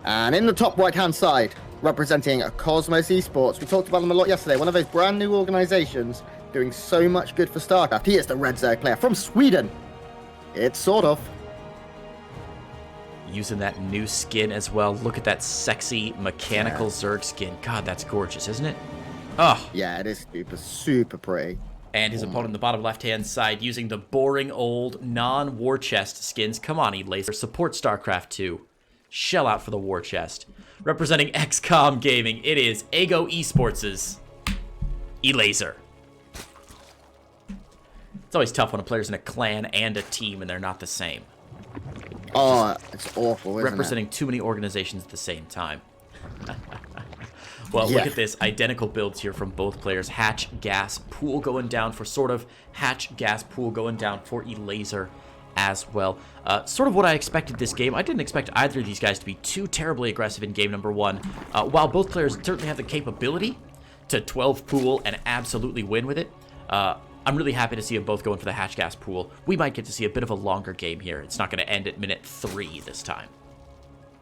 And in the top right-hand side, representing Cosmos Esports, we talked about them a lot yesterday, one of those brand new organizations doing so much good for StarCraft. He is the Red Zerg player from Sweden. It's SortOf. Using that new skin as well. Look at that sexy mechanical Zerg skin. God, that's gorgeous, isn't it? Oh. Yeah, it is super, super pretty. And his opponent in the bottom left-hand side using the boring old non-war chest skins. Come on, Elazer. Support StarCraft 2. Shell out for the war chest. Representing XCOM Gaming, it is Ego Esports' Elazer. It's always tough when a player's in a clan and a team and they're not the same. Oh, it's awful, isn't representing too many organizations at the same time. Well, look at this. Identical builds here from both players. Hatch, gas, pool going down for SortOf. Hatch, gas, pool going down for Elazer as well. Sort of what I expected this game. I didn't expect either of these guys to be too terribly aggressive in game number one. While both players certainly have the capability to 12 pool and absolutely win with it, I'm really happy to see them both going for the hatch gas pool. We might get to see a bit of a longer game here. It's not going to end at minute 3 this time.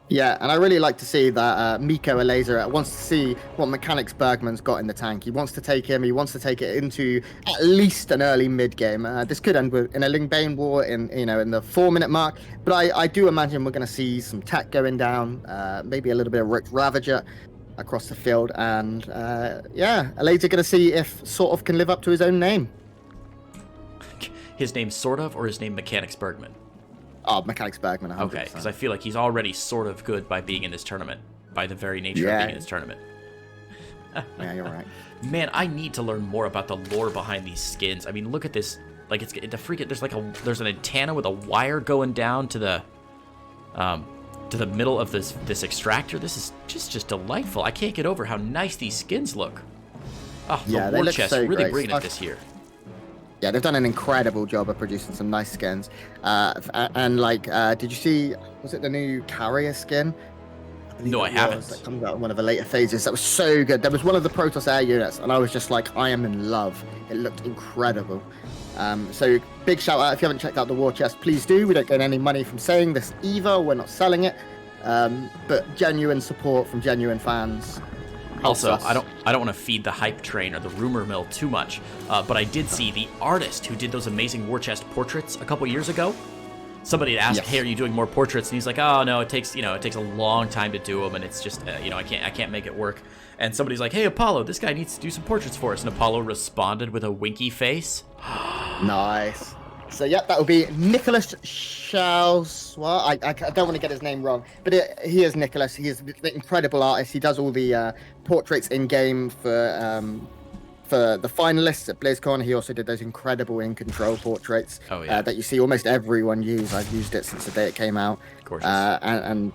Yeah, and I really like to see that Miko Elazer wants to see what mechanics Bergman's got in the tank. He wants to take him. He wants to take it into at least an early mid game. This could end in a Ling Bane war in the 4-minute mark. But I do imagine we're going to see some tech going down, maybe a little bit of Roach Ravager across the field, and yeah, Elazer going to see if SortOf can live up to his own name. His name SortOf or his name Mechanics Bergman? Oh, Mechanics Bergman, 100%. Okay, because I feel like he's already sort of good by being in this tournament, by the very nature of being in this tournament. Yeah, you're right. Man, I need to learn more about the lore behind these skins. I mean, look at this. Like, it's the freaking. There's an antenna with a wire going down to the middle of this extractor. This is just delightful. I can't get over how nice these skins look. Oh, yeah, the war they look chest so really great. bringing it this year. Yeah, they've done an incredible job of producing some nice skins. And like, did you see? Was it the new carrier skin? No, I haven't. That comes out in one of the later phases. That was so good. There was one of the Protoss air units, and I was just like, I am in love. It looked incredible. So big shout out. If you haven't checked out the war chest, please do. We don't get any money from saying this either. We're not selling it. But genuine support from genuine fans. Also, I don't want to feed the hype train or the rumor mill too much, but I did see the artist who did those amazing war chest portraits a couple years ago. Somebody had asked, "Hey, are you doing more portraits?" And he's like, "Oh no, it takes a long time to do them, and it's just I can't make it work." And somebody's like, "Hey, Apollo, this guy needs to do some portraits for us." And Apollo responded with a winky face. Nice. So, yep, that will be Nicholas Schaus. Well, I don't want to get his name wrong, but he is Nicholas. He is the incredible artist. He does all the portraits in-game for the finalists at BlizzCon. He also did those incredible in-control portraits that you see almost everyone use. I've used it since the day it came out. Gorgeous. And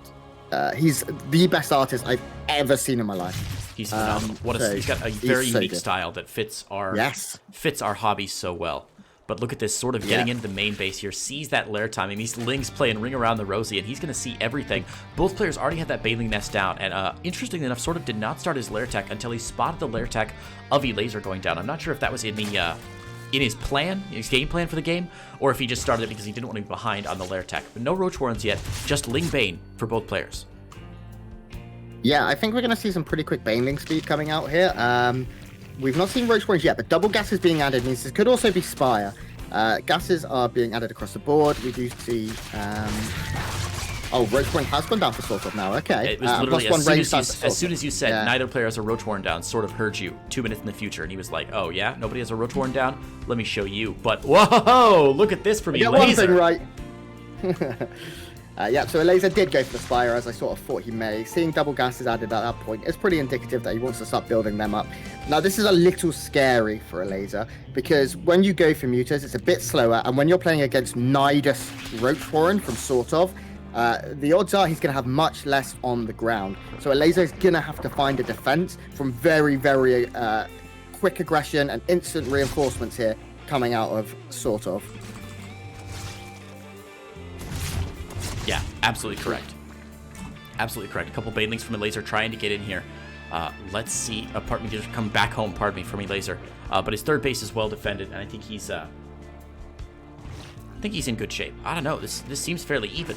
he's the best artist I've ever seen in my life. He's phenomenal. He's got a very unique style that fits our hobby so well. But look at this, sort of getting into the main base here, sees that lair timing. These Lings play and ring around the Rosie, and he's going to see everything. Both players already had that Baneling nest down, and interestingly enough, SortOf did not start his lair tech until he spotted the lair tech of Elazer going down. I'm not sure if that was in his game plan for the game, or if he just started it because he didn't want to be behind on the lair tech. But no Roach Warrens yet, just Ling Bane for both players. Yeah, I think we're going to see some pretty quick Baneling speed coming out here. We've not seen Roach Warrens yet, but double gas is being added. Means this could also be Spire. Gases are being added across the board. We do see... Roach Warren has gone down for SortOf now. Okay. It was literally as soon as you said neither player has a Roach Warren down, SortOf heard you 2 minutes in the future, and he was like, oh yeah, nobody has a Roach Warren down? Let me show you. But whoa, look at this from Elazer. One thing right. So Elazer did go for the Spire, as I sort of thought he may. Seeing double gases added at that point is pretty indicative that he wants to start building them up. Now, this is a little scary for Elazer, because when you go for Mutas, it's a bit slower, and when you're playing against Nidus Roach Warren from SortOf, the odds are he's going to have much less on the ground. So Elazer is going to have to find a defense from very, very quick aggression and instant reinforcements here coming out of SortOf. Yeah, absolutely correct. Absolutely correct. A couple Banelings from Elazer trying to get in here. Let's see. Pardon me, just come back home. Pardon me, from Elazer. But his third base is well defended, and I think he's in good shape. I don't know. This seems fairly even.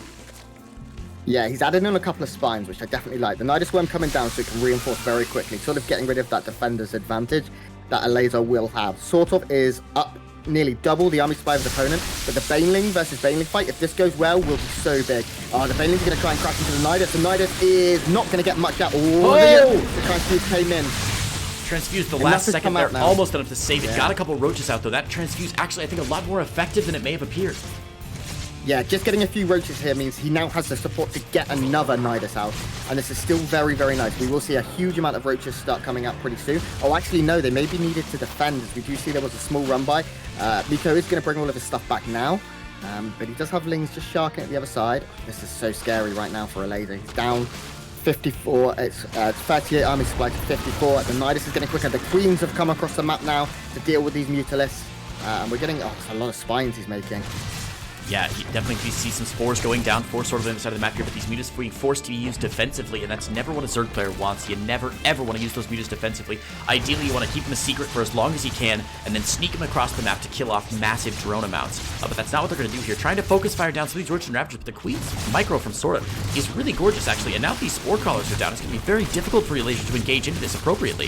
Yeah, he's added in a couple of spines, which I definitely like. The Nidus Worm coming down so he can reinforce very quickly, sort of getting rid of that defender's advantage that Elazer will have. SortOf is up nearly double the army supply of his opponent, but the Baneling versus Baneling fight, if this goes well, will be so big. Oh, the Baneling's going to try and crash into the Nidus. The Nidus is not going to get much out. Oh! The transfuse came in. Transfuse the last second there, almost enough to save it. Got a couple roaches out, though. That transfuse actually, I think, a lot more effective than it may have appeared. Yeah, just getting a few roaches here means he now has the support to get another Nidus out. And this is still very, very nice. We will see a huge amount of roaches start coming up pretty soon. Oh, actually, no, they may be needed to defend. As we do see there was a small run by. Miko is going to bring all of his stuff back now. But he does have Lings just sharking at the other side. This is so scary right now for Elazer. He's down 54. It's 38 army supply to 54. The Nidus is getting quicker. The Queens have come across the map now to deal with these Mutalisks. And we're getting it's a lot of spines he's making. Yeah, you definitely see some spores going down for sort of on the side of the map here, but these mutas being forced to be used defensively, and that's never what a Zerg player wants. You never, ever want to use those mutas defensively. Ideally, you want to keep them a secret for as long as you can, and then sneak them across the map to kill off massive drone amounts. But that's not what they're going to do here. Trying to focus fire down some of these Roaches and Raptors, but the Queen's micro from SortOf is really gorgeous, actually, and now these Spore Crawlers are down. It's going to be very difficult for Elazer to engage into this appropriately.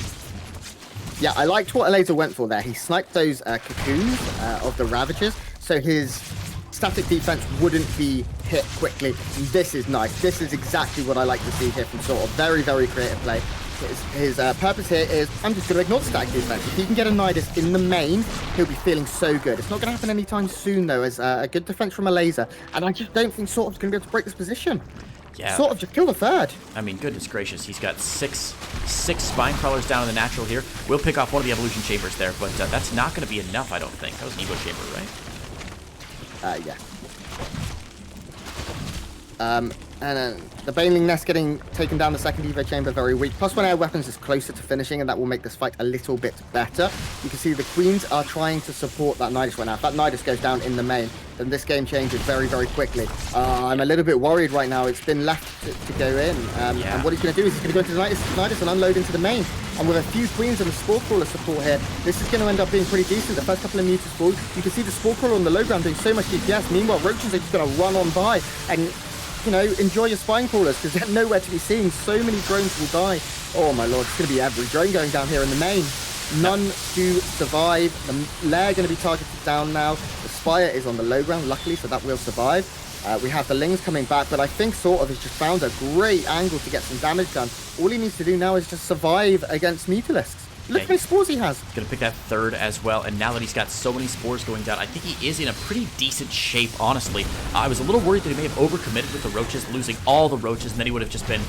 Yeah, I liked what Elazer went for there. He sniped those cocoons of the Ravagers, so his static defense wouldn't be hit quickly. This is nice. This is exactly what I like to see here from SortOf. Very, very creative play. His purpose here is, I'm just going to ignore the static defense. If he can get a Nidus in the main, he'll be feeling so good. It's not going to happen anytime soon, though, as a good defense from Elazer. And I just don't think SortOf's going to be able to break this position. Yeah. SortOf just killed the third. I mean, goodness gracious. He's got six spine crawlers down in the natural here. We'll pick off one of the evolution chambers there, but that's not going to be enough, I don't think. That was an Evo chamber, right? Yeah. And then the Baneling Nest getting taken down the second Evo chamber, very weak. Plus one air weapons is closer to finishing, and that will make this fight a little bit better. You can see the Queens are trying to support that Nidus right now. If that Nidus goes down in the main, then this game changes very, very quickly. I'm a little bit worried right now. It's been left to go in. And what he's going to do is he's going to go into the Nidus and unload into the main. And with a few Queens and the Spore Crawler support here, this is going to end up being pretty decent. The first couple of mutas fall. You can see the Spore Crawler on the low ground doing so much DPS. Meanwhile, Roaches are just going to run on by and, you know, enjoy your spine crawlers because they're nowhere to be seen. So many drones will die. Oh my lord, it's going to be every drone going down here in the main. None to survive. The Lair going to be targeted down now. The Spire is on the low ground, luckily, so that will survive. We have the Lings coming back, but I think SortOf has just found a great angle to get some damage done. All he needs to do now is just survive against Mutalisks. Look how many spores he has. Gonna pick that third as well, and now that he's got so many spores going down, I think he is in a pretty decent shape, honestly. I was a little worried that he may have overcommitted with the Roaches, losing all the Roaches, and then he would have just been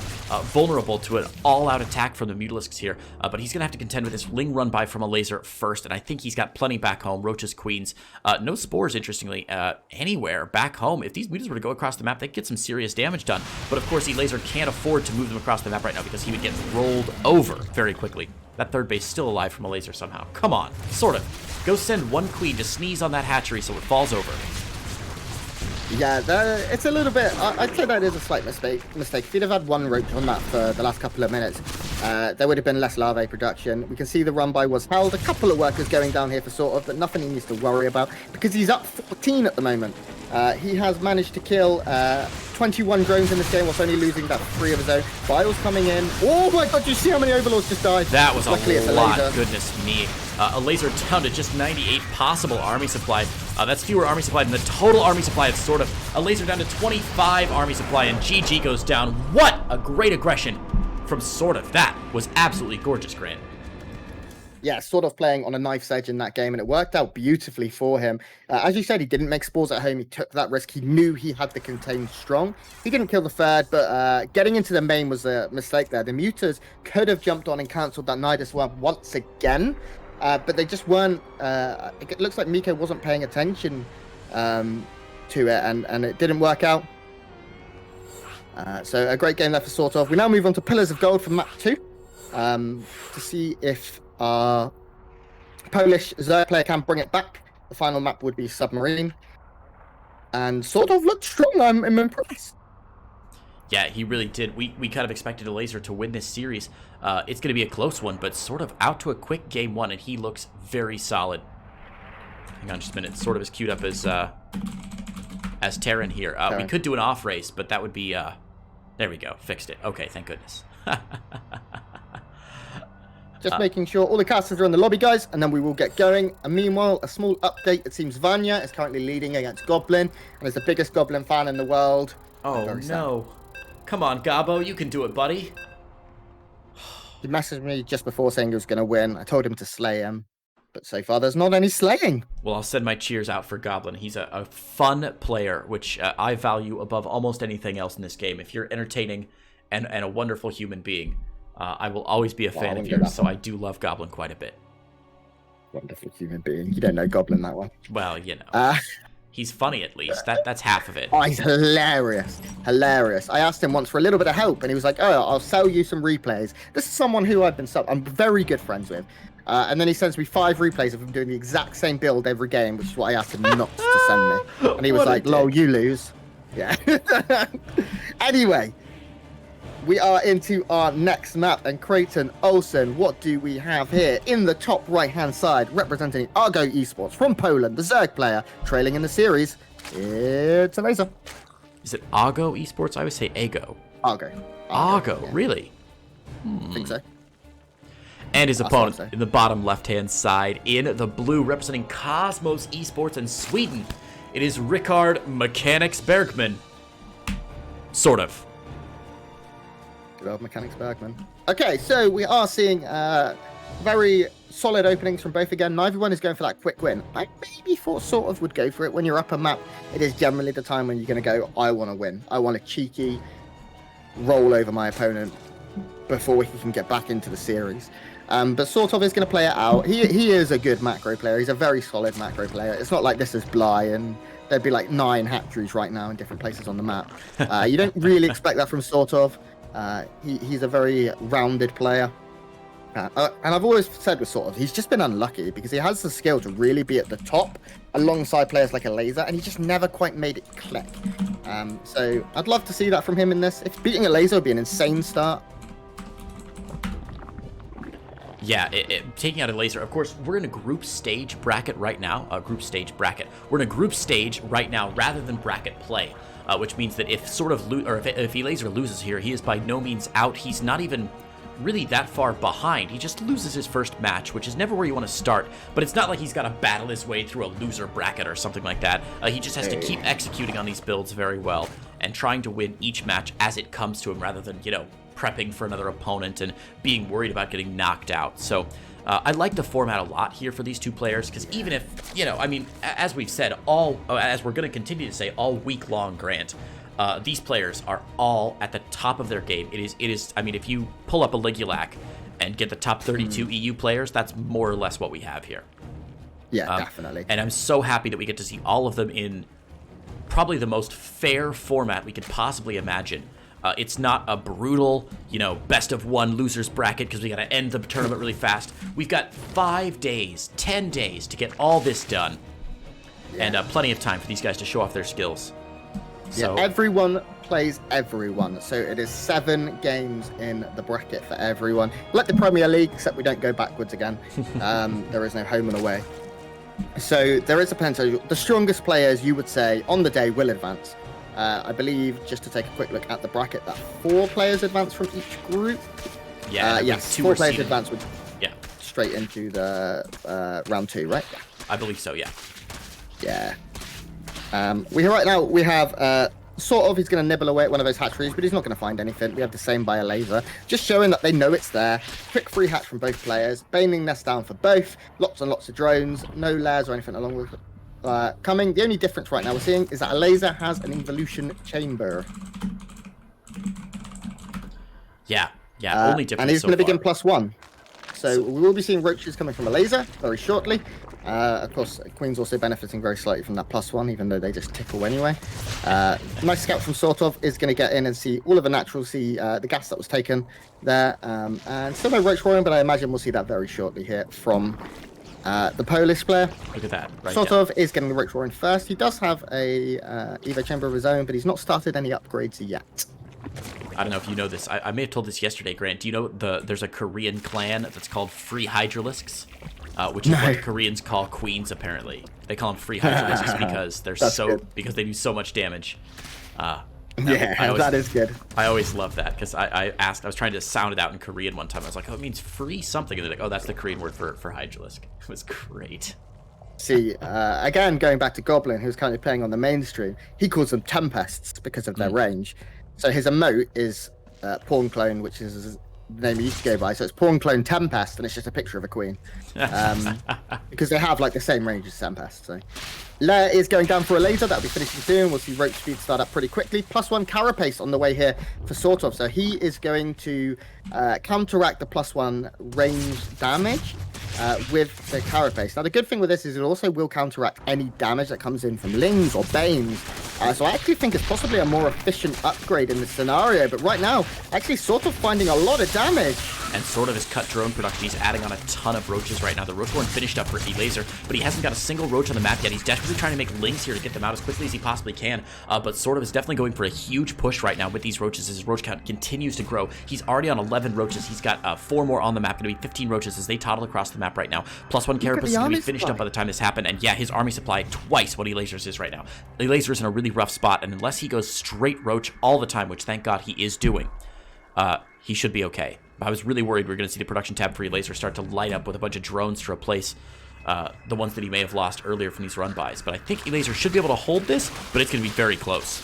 vulnerable to an all-out attack from the Mutalisks here. But he's gonna have to contend with this Ling run by from Elazer first, and I think he's got plenty back home. Roaches, Queens, no spores, interestingly, anywhere back home. If these Mutas were to go across the map, they could get some serious damage done. But of course, Elazer can't afford to move them across the map right now because he would get rolled over very quickly. That third base still alive from Elazer somehow. Come on, SortOf. Go send one Queen to sneeze on that hatchery so it falls over. Yeah, it's a little bit... I'd say that is a slight mistake. If he'd have had one Roach on that for the last couple of minutes, there would have been less larvae production. We can see the run-by was held. A couple of workers going down here for SortOf, but nothing he needs to worry about because he's up 14 at the moment. He has managed to kill 21 drones in this game whilst only losing about 3 of his own. Biles coming in. Oh my god, do you see how many Overlords just died? That was a lot, goodness me. Elazer down to just 98 possible army supply. That's fewer army supply than the total army supply of SortOf. Elazer down to 25 army supply, and GG goes down. What a great aggression from SortOf. That was absolutely gorgeous, Grant. Yeah, SortOf playing on a knife's edge in that game, and it worked out beautifully for him. As you said, he didn't make spores at home. He took that risk. He knew he had the contain strong. He didn't kill the third, but getting into the main was a mistake there. The Mutas could have jumped on and cancelled that Nidus one once again, but they just weren't. It looks like Miko wasn't paying attention to it, and it didn't work out. So a great game there for SortOf. We now move on to Pillars of Gold for map 2 to see if our Polish Zerg player can bring it back. The final map would be Submarine. And SortOf looked strong. I'm impressed. Yeah, he really did. We kind of expected Elazer to win this series. It's going to be a close one, but SortOf out to a quick game 1, and he looks very solid. Hang on just a minute. SortOf is queued up as Terran here. We could do an off race, but that would be There we go. Fixed it. Okay, thank goodness. Just making sure all the casters are in the lobby, guys, and then we will get going. And meanwhile, a small update. It seems Vanya is currently leading against Goblin, and is the biggest Goblin fan in the world. Oh, no. Come on, Gabo. You can do it, buddy. He messaged me just before saying he was going to win. I told him to slay him, but so far there's not any slaying. Well, I'll send my cheers out for Goblin. He's a fun player, which I value above almost anything else in this game. If you're entertaining and a wonderful human being, I will always be a fan of yours, so I do love Goblin quite a bit. Wonderful human being. You don't know Goblin that well. Well, you know. He's funny, at least. That's half of it. Oh, he's hilarious. Hilarious. I asked him once for a little bit of help, and he was like, oh, I'll sell you some replays. This is someone who I'm very good friends with. And then he sends me 5 replays of him doing the exact same build every game, which is what I asked him not to send me. And he was like, lol, you lose. Yeah. Anyway, we are into our next map. And Creighton, Olsen, what do we have here? In the top right-hand side, representing Argo Esports from Poland, the Zerg player, trailing in the series, it's Elazer. Is it Argo Esports? I always say Ego. Argo, yeah. Really? I think so. And his opponent in the bottom left-hand side, in the blue, representing Cosmos Esports in Sweden, it is Rickard Mechanics Bergman. Sort of. Good old Mechanics Bergman. Okay, so we are seeing very solid openings from both again. Neither one is going for that quick win. I maybe thought SortOf would go for it. When you're up a map, it is generally the time when you're going to go, I want to win. I want a cheeky roll over my opponent before he can get back into the series. But SortOf is going to play it out. He is a good macro player. He's a very solid macro player. It's not like this is Bly and there'd be like 9 hatcheries right now in different places on the map. You don't really expect that from SortOf. He's a very rounded player. And I've always said with SortOf, he's just been unlucky because he has the skill to really be at the top alongside players like Elazer, and he just never quite made it click. So I'd love to see that from him in this. If beating Elazer would be an insane start. Yeah, taking out Elazer. Of course, we're in a group stage bracket right now. We're in a group stage right now rather than bracket play, which means that if if Elazer loses here, he is by no means out. He's not even really that far behind. He just loses his first match, which is never where you want to start. But it's not like he's got to battle his way through a loser bracket or something like that. He just has to keep executing on these builds very well and trying to win each match as it comes to him rather than, prepping for another opponent and being worried about getting knocked out. So I like the format a lot here for these two players because even if, as we've said, as we're going to continue to say all week long, Grant, these players are all at the top of their game. It is. If you pull up a Ligulac and get the top 32 EU players, that's more or less what we have here. Yeah, definitely. And I'm so happy that we get to see all of them in probably the most fair format we could possibly imagine. It's not a brutal, best of one losers bracket because we got to end the tournament really fast. We've got 5 days, 10 days to get all this done. Yeah. And plenty of time for these guys to show off their skills. So, yeah, everyone plays everyone. So it is 7 games in the bracket for everyone. Like the Premier League, except we don't go backwards again. There is no home and away. So there is a potential. The strongest players, you would say, on the day will advance. I believe, just to take a quick look at the bracket, that 4 players advance from each group. Yeah, yes, 4 players advance would straight into the round 2, right? I believe so, yeah. Yeah. We have SortOf, he's going to nibble away at one of those hatcheries, but he's not going to find anything. We have the same by Elazer, just showing that they know it's there. Quick free hatch from both players. Baning nest down for both. Lots and lots of drones. No layers or anything along with it. Coming. The only difference right now we're seeing is that Elazer has an evolution chamber. Yeah, only difference. And he's so going to begin far. +1. So we will be seeing roaches coming from Elazer very shortly. Of course, Queen's also benefiting very slightly from that +1, even though they just tickle anyway. Nice scout from SortOf is going to get in and see all of the naturals, see the gas that was taken there. And still no roach roaring, but I imagine we'll see that very shortly here from the Polish player. Look at that. Right SortOf is getting the roach roaring first. He does have a Evo chamber of his own, but he's not started any upgrades yet. I don't know if you know this. I may have told this yesterday, Grant. Do you know there's a Korean clan that's called Free Hydralisks? Which is what the Koreans call queens, apparently. They call them Free Hydralisks because they're because they do so much damage. Yeah, that is good. I always love that because I was trying to sound it out in Korean one time. I was like, oh, it means free something. And they're like, oh, that's the Korean word for Hydralisk. It was great. See, again, going back to Goblin, who's currently playing on the mainstream, he calls them Tempests because of their range. So his emote is Pawn Clone, which is the name he used to go by. So it's Pawn Clone Tempest, and it's just a picture of a queen. Because they have like the same range as Tempest. So Lair is going down for a laser. That'll be finishing soon. We'll see roach speed start up pretty quickly. +1 carapace on the way here for SortOf. So he is going to counteract the +1 range damage with the carapace. Now the good thing with this is it also will counteract any damage that comes in from Lings or Banes. So I actually think it's possibly a more efficient upgrade in this scenario. But right now, actually SortOf finding a lot of damage. And SortOf has cut drone production. He's adding on a ton of roaches right now. The roach horn finished up for Elazer, but he hasn't got a single roach on the map yet. He's desperately trying to make Lings here to get them out as quickly as he possibly can. But SortOf is definitely going for a huge push right now with these roaches as his roach count continues to grow. He's already on 11 roaches. He's got 4 more on the map. Going to be 15 roaches as they toddle across the map right now. +1 carapace is going to be finished up by the time this happened. And yeah, his army supply twice what Elazer's is right now. Elazer's in a really rough spot, and unless he goes straight roach all the time, which thank God he is doing, he should be okay. I was really worried we were going to see the production tab for Elazer start to light up with a bunch of drones to replace the ones that he may have lost earlier from these run-bys. But I think Elazer should be able to hold this, but it's going to be very close.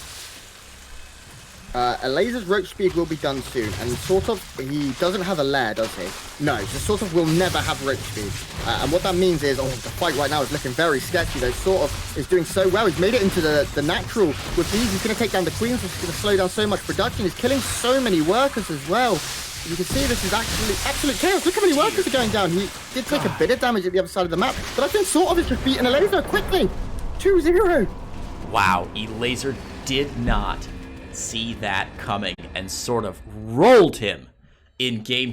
Elazer's roach speed will be done soon, and SortOf, he doesn't have a lair, does he? No, so SortOf will never have roach speed. And what that means is, the fight right now is looking very sketchy, though. SortOf is doing so well. He's made it into the natural. With these, he's going to take down the queens, which is going to slow down so much production. He's killing so many workers as well. You can see this is actually absolute chaos. Look how many workers are going down. He did take a bit of damage at the other side of the map, but I think SortOf is just beating Elazer quickly. 2-0. Wow, Elazer did not see that coming and sort of rolled him in game